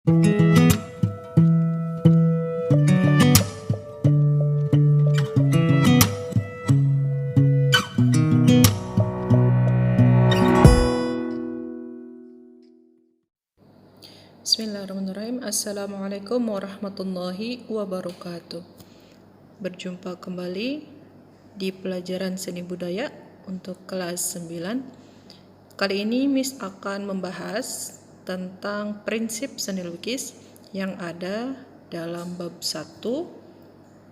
Bismillahirrahmanirrahim. Assalamualaikum warahmatullahi wabarakatuh. Berjumpa kembali di pelajaran seni budaya untuk kelas 9. Kali ini Miss akan membahas tentang prinsip seni lukis yang ada dalam bab 1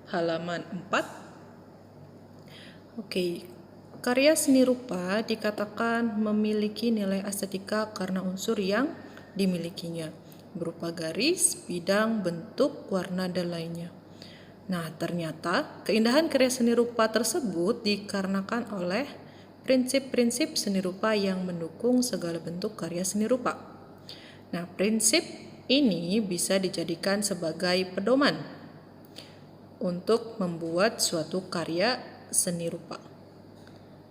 halaman 4. Karya seni rupa dikatakan memiliki nilai estetika karena unsur yang dimilikinya, berupa garis, bidang, bentuk, warna, dan lainnya. Nah, ternyata keindahan karya seni rupa tersebut dikarenakan oleh prinsip-prinsip seni rupa yang mendukung segala bentuk karya seni rupa. Nah, prinsip ini bisa dijadikan sebagai pedoman untuk membuat suatu karya seni rupa.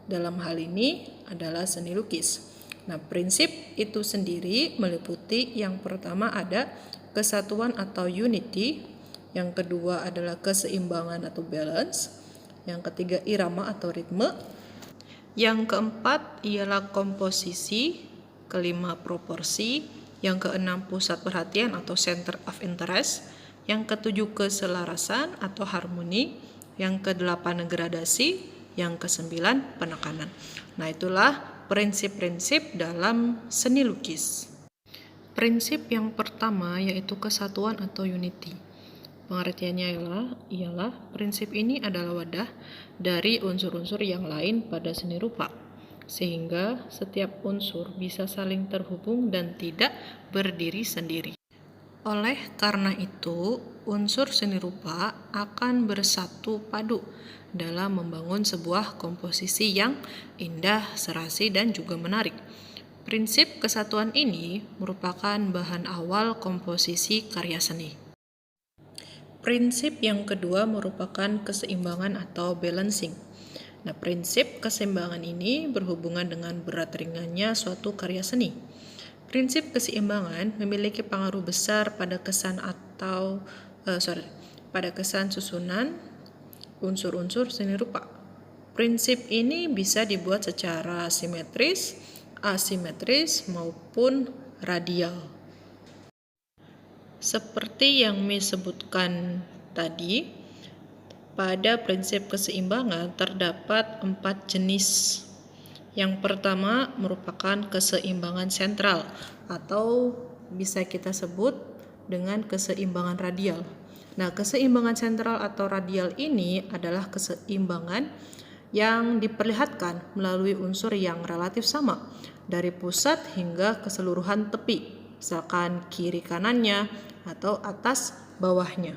Dalam hal ini adalah seni lukis. Nah, prinsip itu sendiri meliputi yang pertama ada kesatuan atau unity, yang kedua adalah keseimbangan atau balance, yang ketiga irama atau ritme, yang keempat ialah komposisi, kelima proporsi, yang keenam pusat perhatian atau center of interest, yang ketujuh keselarasan atau harmoni, yang kedelapan gradasi, yang kesembilan penekanan. Nah, itulah prinsip-prinsip dalam seni lukis. Prinsip yang pertama yaitu kesatuan atau unity. Pengertiannya ialah prinsip ini adalah wadah dari unsur-unsur yang lain pada seni rupa, sehingga setiap unsur bisa saling terhubung dan tidak berdiri sendiri. Oleh karena itu, unsur seni rupa akan bersatu padu dalam membangun sebuah komposisi yang indah, serasi, dan juga menarik. Prinsip kesatuan ini merupakan bahan awal komposisi karya seni. Prinsip yang kedua merupakan keseimbangan atau balancing. Nah, prinsip keseimbangan ini berhubungan dengan berat ringannya suatu karya seni. Prinsip keseimbangan memiliki pengaruh besar pada kesan susunan unsur-unsur seni rupa. Prinsip ini bisa dibuat secara simetris, asimetris, maupun radial. Seperti yang Miss sebutkan tadi, pada prinsip keseimbangan terdapat 4 jenis. Yang pertama merupakan keseimbangan sentral atau bisa kita sebut dengan keseimbangan radial. Nah, keseimbangan sentral atau radial ini adalah keseimbangan yang diperlihatkan melalui unsur yang relatif sama dari pusat hingga keseluruhan tepi, misalkan kiri kanannya atau atas bawahnya.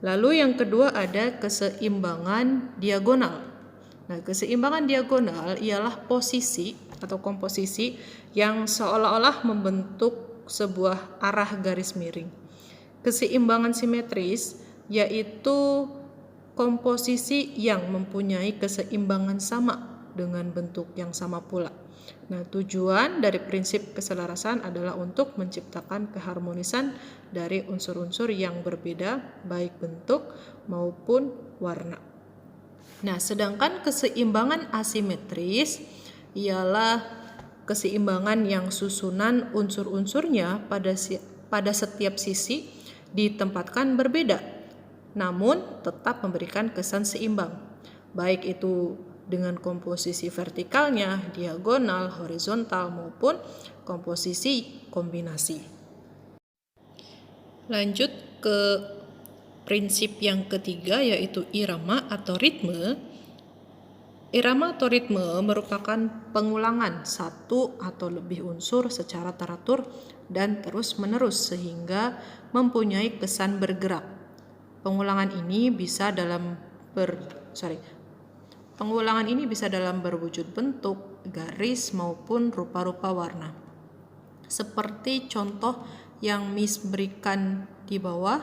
Lalu yang kedua ada keseimbangan diagonal. Nah, keseimbangan diagonal ialah posisi atau komposisi yang seolah-olah membentuk sebuah arah garis miring. Keseimbangan simetris yaitu komposisi yang mempunyai keseimbangan sama dengan bentuk yang sama pula. Nah, tujuan dari prinsip keselarasan adalah untuk menciptakan keharmonisan dari unsur-unsur yang berbeda, baik bentuk maupun warna. Nah, sedangkan keseimbangan asimetris ialah keseimbangan yang susunan unsur-unsurnya pada setiap sisi ditempatkan berbeda, namun tetap memberikan kesan seimbang, baik itu dengan komposisi vertikalnya, diagonal, horizontal, maupun komposisi kombinasi. Lanjut ke prinsip yang ketiga yaitu irama atau ritme. Irama atau ritme merupakan pengulangan satu atau lebih unsur secara teratur dan terus-menerus sehingga mempunyai kesan bergerak. Pengulangan ini bisa dalam berwujud bentuk, garis maupun rupa-rupa warna. Seperti contoh yang Miss berikan di bawah,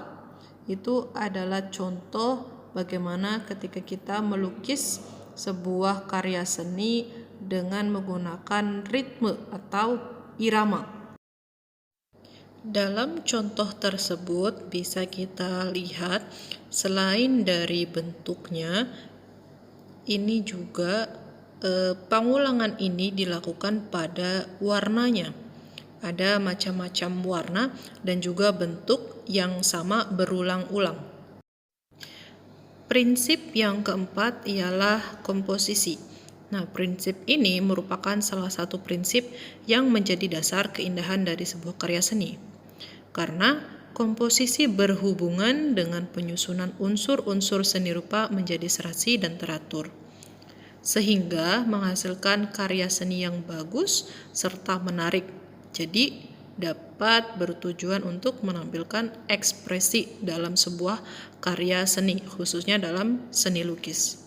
itu adalah contoh bagaimana ketika kita melukis sebuah karya seni dengan menggunakan ritme atau irama. Dalam contoh tersebut bisa kita lihat selain dari bentuknya, ini juga pengulangan ini dilakukan pada warnanya. Ada macam-macam warna dan juga bentuk yang sama berulang-ulang. Prinsip yang keempat ialah komposisi. Nah, prinsip ini merupakan salah satu prinsip yang menjadi dasar keindahan dari sebuah karya seni. Karena komposisi berhubungan dengan penyusunan unsur-unsur seni rupa menjadi serasi dan teratur, sehingga menghasilkan karya seni yang bagus serta menarik. Jadi dapat bertujuan untuk menampilkan ekspresi dalam sebuah karya seni, khususnya dalam seni lukis.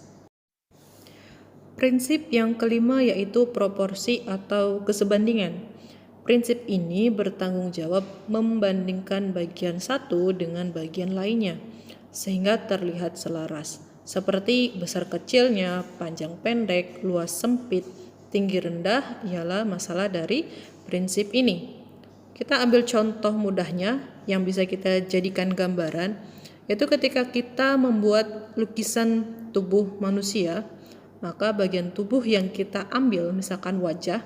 Prinsip yang kelima yaitu proporsi atau kesebandingan. Prinsip ini bertanggung jawab membandingkan bagian satu dengan bagian lainnya, sehingga terlihat selaras, seperti besar kecilnya, panjang pendek, luas sempit, tinggi rendah ialah masalah dari prinsip ini. Kita ambil contoh mudahnya yang bisa kita jadikan gambaran, yaitu ketika kita membuat lukisan tubuh manusia, maka bagian tubuh yang kita ambil, misalkan wajah,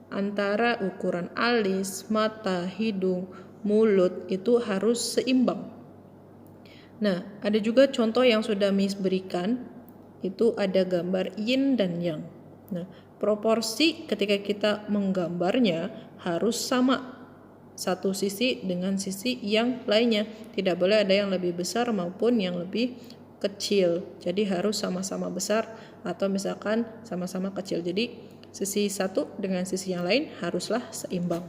antara ukuran alis, mata, hidung, mulut itu harus seimbang. Nah, ada juga contoh yang sudah Miss berikan, itu ada gambar yin dan yang. Nah, proporsi ketika kita menggambarnya harus sama satu sisi dengan sisi yang lainnya. Tidak boleh ada yang lebih besar maupun yang lebih kecil. Jadi harus sama-sama besar atau misalkan sama-sama kecil. Jadi sisi satu dengan sisi yang lain haruslah seimbang.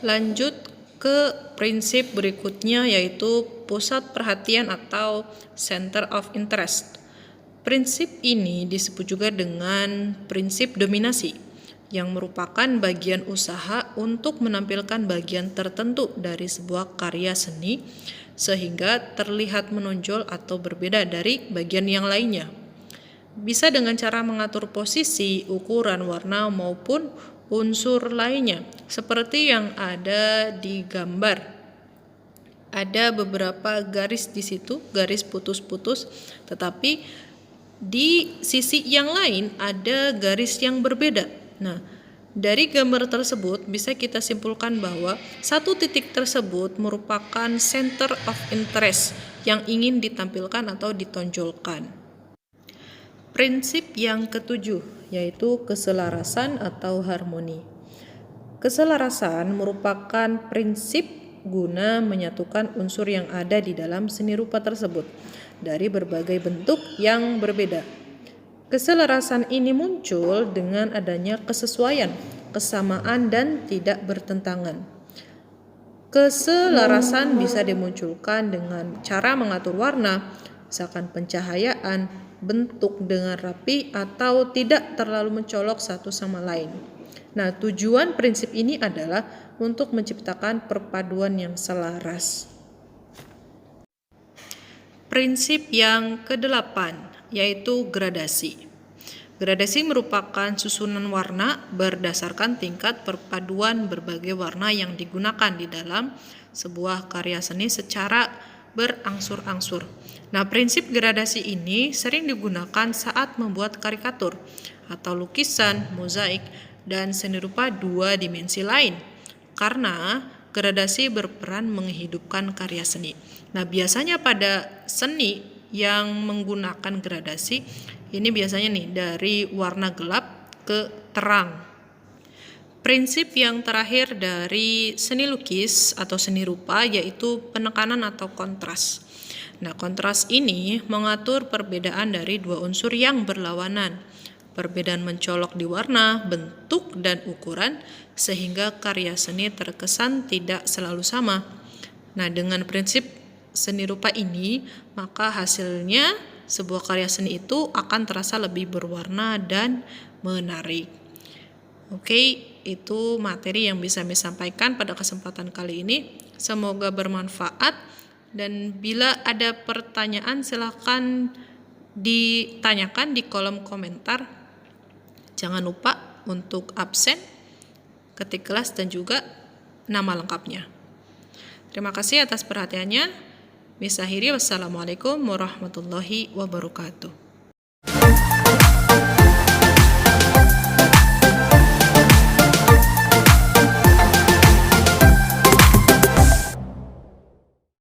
Lanjut ke prinsip berikutnya yaitu pusat perhatian atau center of interest. Prinsip ini disebut juga dengan prinsip dominasi, yang merupakan bagian usaha untuk menampilkan bagian tertentu dari sebuah karya seni sehingga terlihat menonjol atau berbeda dari bagian yang lainnya. Bisa dengan cara mengatur posisi, ukuran, warna, maupun unsur lainnya, seperti yang ada di gambar. Ada beberapa garis di situ, garis putus-putus, tetapi di sisi yang lain ada garis yang berbeda. Nah, dari gambar tersebut bisa kita simpulkan bahwa satu titik tersebut merupakan center of interest yang ingin ditampilkan atau ditonjolkan. Prinsip yang ketujuh yaitu keselarasan atau harmoni. Keselarasan merupakan prinsip guna menyatukan unsur yang ada di dalam seni rupa tersebut dari berbagai bentuk yang berbeda. Keselarasan ini muncul dengan adanya kesesuaian, kesamaan, dan tidak bertentangan. Keselarasan bisa dimunculkan dengan cara mengatur warna, misalkan pencahayaan, bentuk dengan rapi atau tidak terlalu mencolok satu sama lain. Nah, tujuan prinsip ini adalah untuk menciptakan perpaduan yang selaras. Prinsip yang kedelapan yaitu gradasi. Gradasi merupakan susunan warna berdasarkan tingkat perpaduan berbagai warna yang digunakan di dalam sebuah karya seni secara berangsur-angsur. Nah, prinsip gradasi ini sering digunakan saat membuat karikatur atau lukisan, mozaik, dan seni rupa dua dimensi lain, karena gradasi berperan menghidupkan karya seni. Nah, biasanya pada seni yang menggunakan gradasi, ini biasanya nih dari warna gelap ke terang. Prinsip yang terakhir dari seni lukis atau seni rupa yaitu penekanan atau kontras. Nah, kontras ini mengatur perbedaan dari dua unsur yang berlawanan. Perbedaan mencolok di warna, bentuk, dan ukuran sehingga karya seni terkesan tidak selalu sama. Nah, dengan prinsip seni rupa ini, maka hasilnya sebuah karya seni itu akan terasa lebih berwarna dan menarik. Oke, itu materi yang bisa saya sampaikan pada kesempatan kali ini. Semoga bermanfaat, dan bila ada pertanyaan silakan ditanyakan di kolom komentar. Jangan lupa untuk absen, ketik kelas, dan juga nama lengkapnya. Terima kasih atas perhatiannya. Misahiri, wassalamualaikum warahmatullahi wabarakatuh.